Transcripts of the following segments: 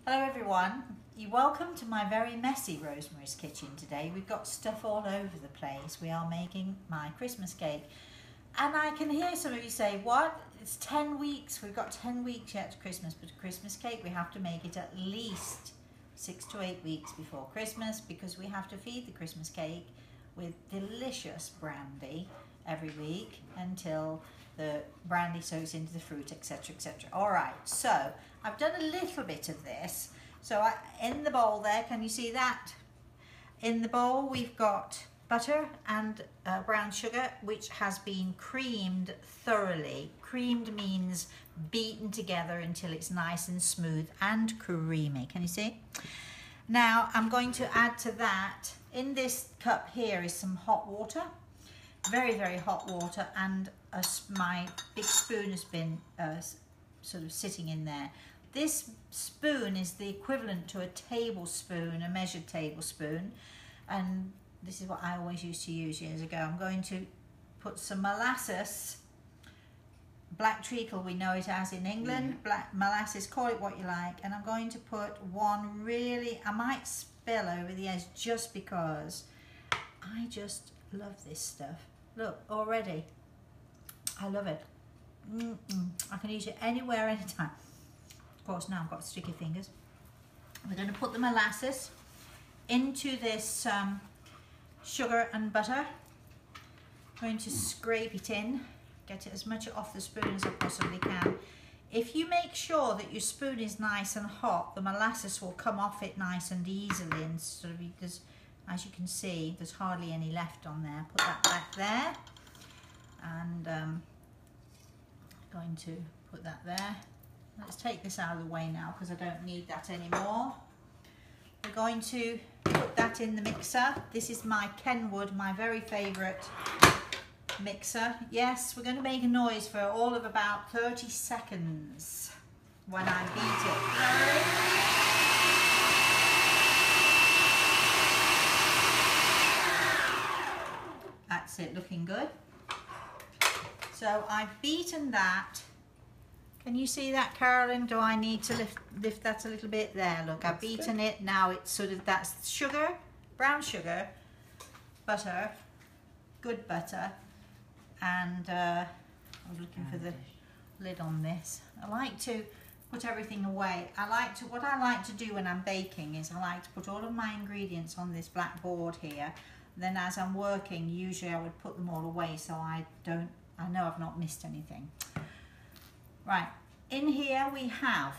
Hello everyone, you're welcome to my very messy Rosemary's kitchen today. We've got stuff all over the place. We are making my Christmas cake. And I can hear some of you say, what? It's 10 weeks. We've got 10 weeks yet to Christmas, but a Christmas cake, we have to make it at least 6 to 8 weeks before Christmas because we have to feed the Christmas cake with delicious brandy every week until the brandy soaks into the fruit, etc, etc. All right, so I've done a little bit of this. So in the bowl there, can you see that? In the bowl we've got butter and brown sugar, which has been creamed thoroughly. Creamed means beaten together until it's nice and smooth and creamy. Can you see? Now I'm going to add to that, in this cup here is some hot water, very, very hot water, and my big spoon has been sort of sitting in there. This spoon is the equivalent to a tablespoon, a measured tablespoon, and this is what I always used to use years ago. I'm going to put some molasses, black treacle we know it as in England, black molasses, call it what you like, and I'm going to put one really, I might spill over the edge just because I just love this stuff. Look, already, I love it. I can use it anywhere, anytime. Of course, now I've got sticky fingers. We're going to put the molasses into this sugar and butter. I'm going to scrape it in, get it as much off the spoon as I possibly can. If you make sure that your spoon is nice and hot, the molasses will come off it nice and easily, and sort of, because as you can see, there's hardly any left on there. Put that back there, and going to put that there. Let's take this out of the way now because I don't need that anymore. We're going to put that in the mixer. This is my Kenwood, my very favourite mixer. Yes, we're going to make a noise for all of about 30 seconds when I beat it. That's it, looking good. So I've beaten that. Can you see that, Carolyn? Do I need to lift that a little bit? There, look, I've beaten it. Now it's sort of, that's sugar, brown sugar, butter, good butter, and I was looking for the lid on this. I like to put everything away. What I like to do when I'm baking is I like to put all of my ingredients on this black board here. Then as I'm working, usually I would put them all away so I know I've not missed anything. Right, in here we have,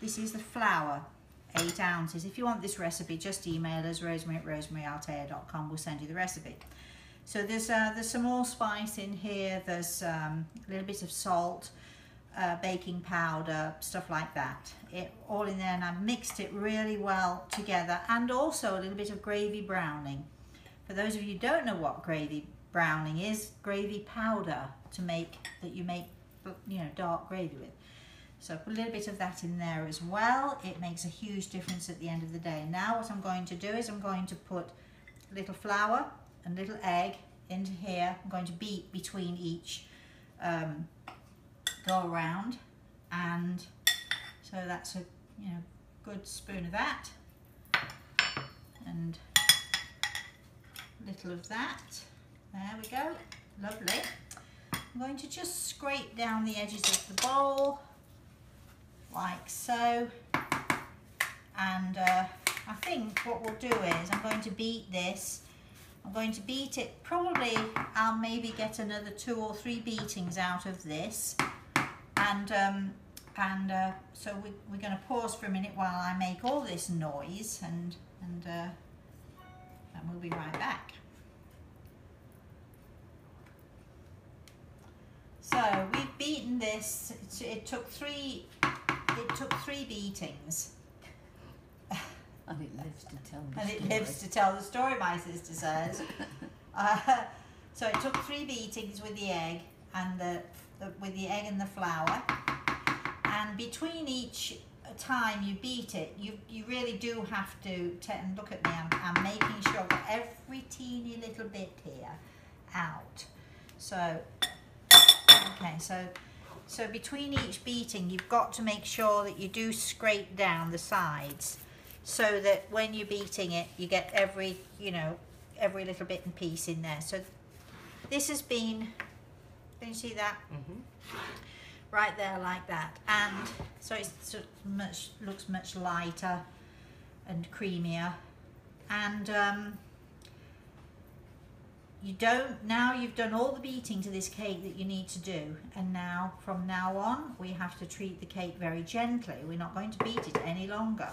this is the flour, 8 ounces. If you want this recipe, just email us, rosemary@rosemaryaltea.com, we'll send you the recipe. So there's some allspice in here, there's a little bit of salt, baking powder, stuff like that. It all in there, and I've mixed it really well together, and also a little bit of gravy browning. For those of you who don't know what gravy browning is, gravy powder that you make, you know, dark gravy with. So put a little bit of that in there as well. It makes a huge difference at the end of the day. Now what I'm going to do is I'm going to put a little flour and a little egg into here. I'm going to beat between each go around, and so that's a good spoon of that and a little of that. There we go, lovely. I'm going to just scrape down the edges of the bowl, like so. And I think what we'll do is I'm going to beat this. I'm going to beat it, probably I'll maybe get another 2 or 3 beatings out of this. And so we're going to pause for a minute while I make all this noise, and we'll be right back. So we've beaten this. It took three beatings. And it lives to tell the story. And it lives to tell the story, my sister says. So it took 3 beatings with the egg and the flour. And between each time you beat it, you really do have to and look at me. I'm making sure I've got every teeny little bit here out. So. Okay, so So between each beating, you've got to make sure that you do scrape down the sides so that when you're beating it, you get every, you know, every little bit and piece in there. So this has been, can you see that? Right there like that. And so it's sort of looks much lighter and creamier. And now you've done all the beating to this cake that you need to do, and now from now on we have to treat the cake very gently. We're not going to beat it any longer.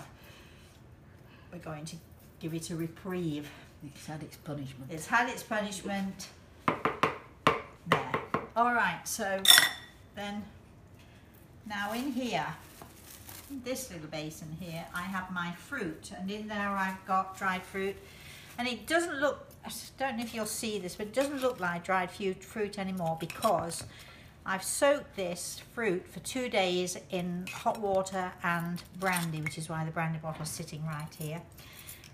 We're going to give it a reprieve. It's had its punishment. It's had its punishment. There. All right, so then now in here, in this little basin here, I have my fruit, and in there I've got dried fruit, and it doesn't look, I don't know if you'll see this, but it doesn't look like dried fruit anymore because I've soaked this fruit for 2 days in hot water and brandy, which is why the brandy bottle is sitting right here.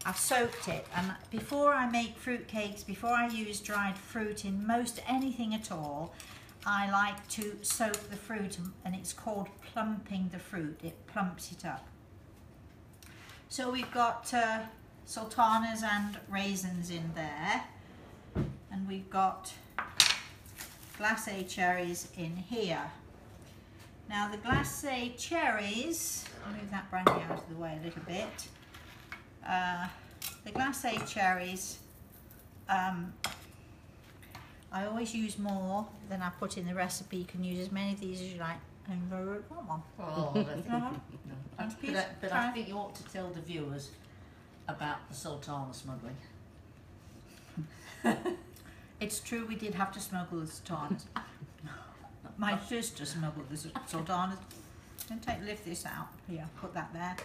I've soaked it, and before I make fruit cakes, before I use dried fruit in most anything at all, I like to soak the fruit, and it's called plumping the fruit. It plumps it up. So we've got sultanas and raisins in there, and we've got glacé cherries in here. Now the glacé cherries, I'll move that brandy out of the way a little bit. The glacé cherries, I always use more than I put in the recipe. You can use as many of these as you like. And come on. Oh, but I think you ought to tell the viewers about the sultana smuggling. It's true, we did have to smuggle the sultanas. My sister smuggled the sultanas. Lift this out. Here, put that there.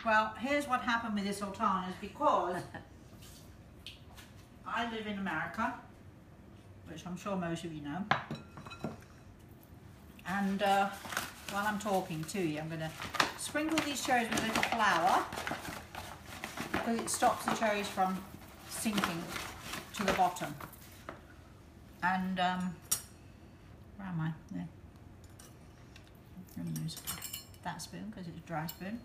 Well, here's what happened with the sultanas, because I live in America, which I'm sure most of you know. And while I'm talking to you, I'm going to sprinkle these cherries with a little flour, because it stops the cherries from sinking to the bottom. And where am I? There. I'm going to use that spoon because it's a dry spoon.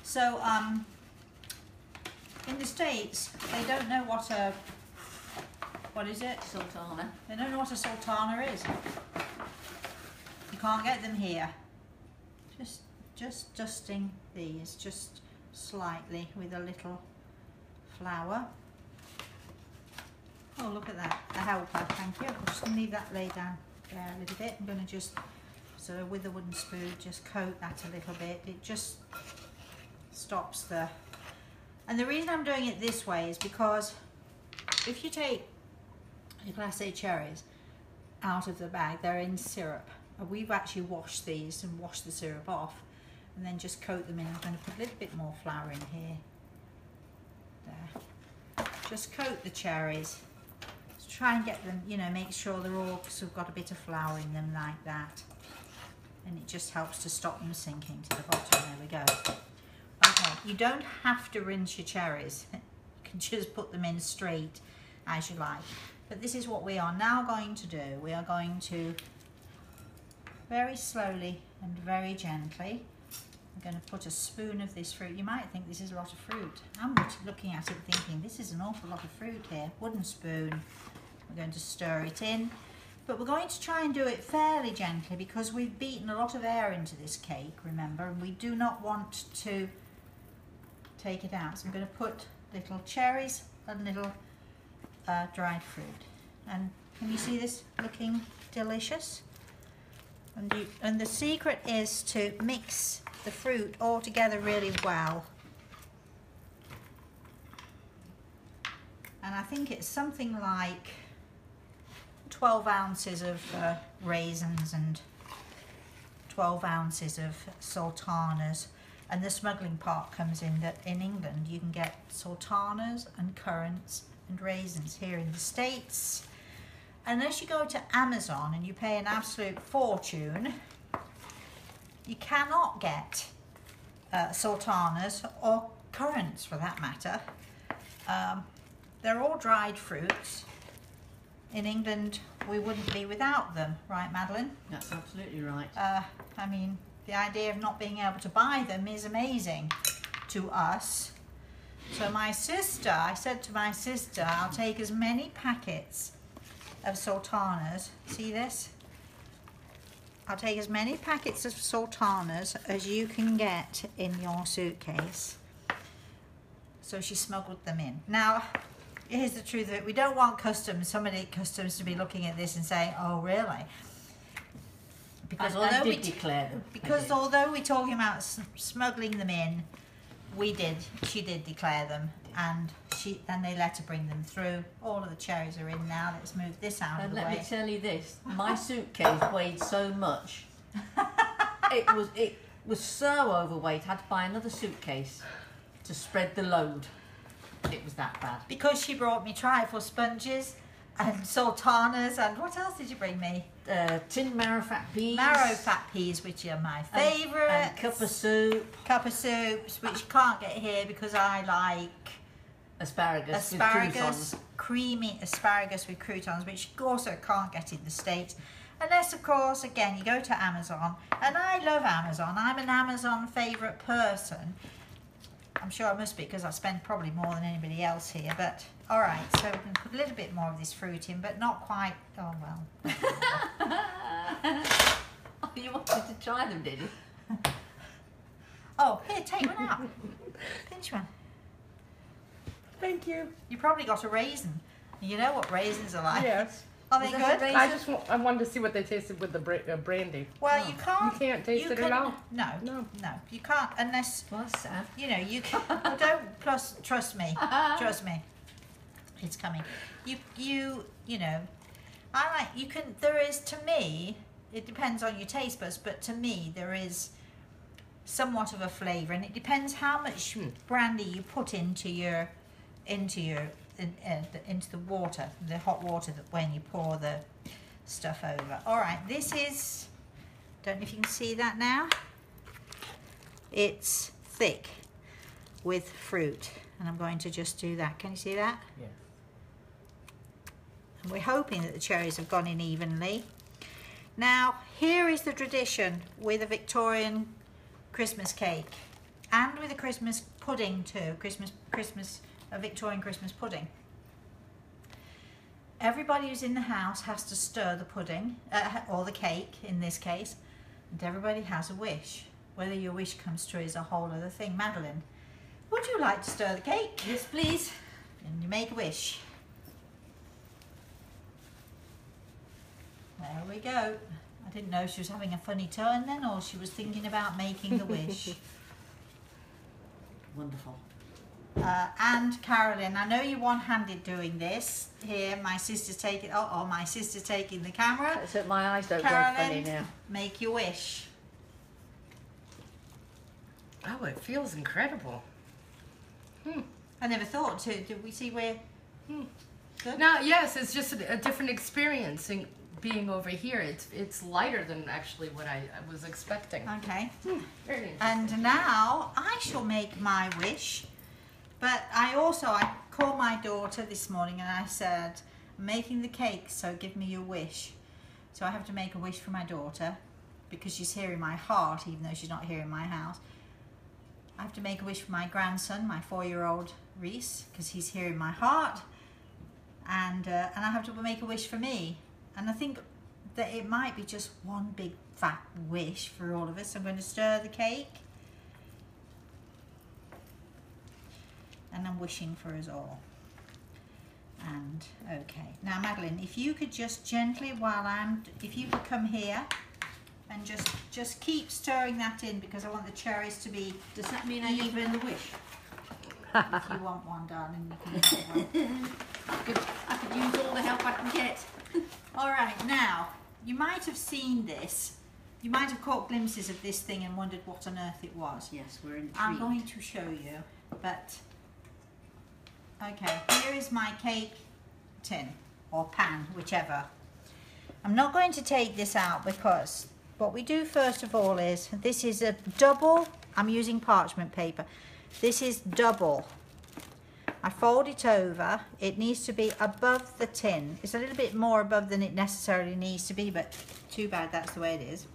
So in the States, they don't know what a, what is it? Sultana. They don't know what a sultana is. You can't get them here. Just dusting these, just slightly with a little flour. Oh, look at that, a helper, thank you. I'm just going to leave that lay down there a little bit. I'm going to just, sort of with a wooden spoon, just coat that a little bit. It just stops the, and the reason I'm doing it this way is because if you take your glacé cherries out of the bag, they're in syrup. We've actually washed these and washed the syrup off and then just coat them in. I'm going to put a little bit more flour in here. There. Just coat the cherries. Just try and get them, you know, make sure they're all sort of got a bit of flour in them like that. And it just helps to stop them sinking to the bottom. There we go. Okay, you don't have to rinse your cherries. You can just put them in straight as you like. But this is what we are now going to do. We are going to very slowly and very gently, I'm going to put a spoon of this fruit. You might think this is a lot of fruit. I'm looking at it thinking this is an awful lot of fruit here. Wooden spoon. We're going to stir it in. But we're going to try and do it fairly gently because we've beaten a lot of air into this cake, remember, and we do not want to take it out. So I'm going to put little cherries and little dried fruit. And can you see this looking delicious? And the secret is to mix the fruit all together really well. And I think it's something like 12 ounces of raisins and 12 ounces of sultanas. And the smuggling part comes in that in England you can get sultanas and currants and raisins. Here in the States, unless you go to Amazon and you pay an absolute fortune, you cannot get sultanas or currants for that matter. They're all dried fruits. In England, we wouldn't be without them, right, Madeline? That's absolutely right. I mean, the idea of not being able to buy them is amazing to us. So my sister, I said to my sister, I'll take as many packets of sultanas. See this? I'll take as many packets of sultanas as you can get in your suitcase. So she smuggled them in. Now, here's the truth, that we don't want somebody at customs to be looking at this and saying, oh, really? Because although we declare them. Because although we're talking about smuggling them in, she did declare them, and they let her bring them through. All of the cherries are in now. Let's move this out of the way. And let me tell you this, my suitcase weighed so much. it was so overweight, I had to buy another suitcase to spread the load. It was that bad. Because she brought me trifle sponges and sultanas, and what else did you bring me? Tinned marrow fat peas. Marrow fat peas, which are my favourite. And cup of soup. Cup of soups, which you can't get here because I like asparagus with croutons. Creamy asparagus with croutons, which you also can't get in the States. Unless, of course, again, you go to Amazon. And I love Amazon. I'm an Amazon favourite person. I'm sure I must be because I spend probably more than anybody else here. But, all right, so we're going to put a little bit more of this fruit in, but not quite. Oh, well. Oh, you wanted to try them, did you? Oh, here, take one out. Pinch one. Thank you. You probably got a raisin. You know what raisins are like. Yes. Are they good? I wanted to see what they tasted with the brandy. Well, you can't. You can't taste it at all. No, you can't unless. Well, that's sad. You know, you can. Trust me. Trust me. It's coming. You know, I like. You can. There is, to me. It depends on your taste buds, but to me there is somewhat of a flavour, and it depends how much brandy you put into the water, the hot water, that when you pour the stuff over. All right, this is, don't know if you can see that now. It's thick with fruit, and I'm going to just do that. Can you see that? Yeah. And we're hoping that the cherries have gone in evenly. Now, here is the tradition with a Victorian Christmas cake, and with a Christmas pudding too. A Victorian Christmas pudding. Everybody who's in the house has to stir the pudding, or the cake in this case, and everybody has a wish. Whether your wish comes true is a whole other thing. Madeline, would you like to stir the cake? Yes, please. And you make a wish. There we go. I didn't know she was having a funny turn then, or she was thinking about making the wish. Wonderful. And Carolyn, I know you're one-handed doing this. Here, my sister's taking. My sister's taking the camera. So my eyes don't Carolyn, go funny now. Make your wish. Oh, it feels incredible. I never thought to. Did we see where? Good? No, yes, it's just a different experience being over here. It's lighter than actually what I was expecting. Okay. Very interesting. And now I shall make my wish. But I called my daughter this morning and I said, I'm making the cake, so give me your wish. So I have to make a wish for my daughter because she's here in my heart, even though she's not here in my house. I have to make a wish for my grandson, my 4-year-old Reese, because he's here in my heart. And I have to make a wish for me. And I think that it might be just one big fat wish for all of us. I'm going to stir the cake. And I'm wishing for us all. And okay, now Madeline, if you could just gently, if you could come here and just keep stirring that in, because I want the cherries to be. Does that mean I even the wish? If you want one, darling, you can get one. I could use all the help I can get. All right, now you might have seen this. You might have caught glimpses of this thing and wondered what on earth it was. Yes, we're intrigued. I'm going to show you, but. Okay, here is my cake tin or pan, whichever. I'm not going to take this out because what we do first of all is, this is a double, I'm using parchment paper. This is double. I fold it over. It needs to be above the tin. It's a little bit more above than it necessarily needs to be, but too bad that's the way it is.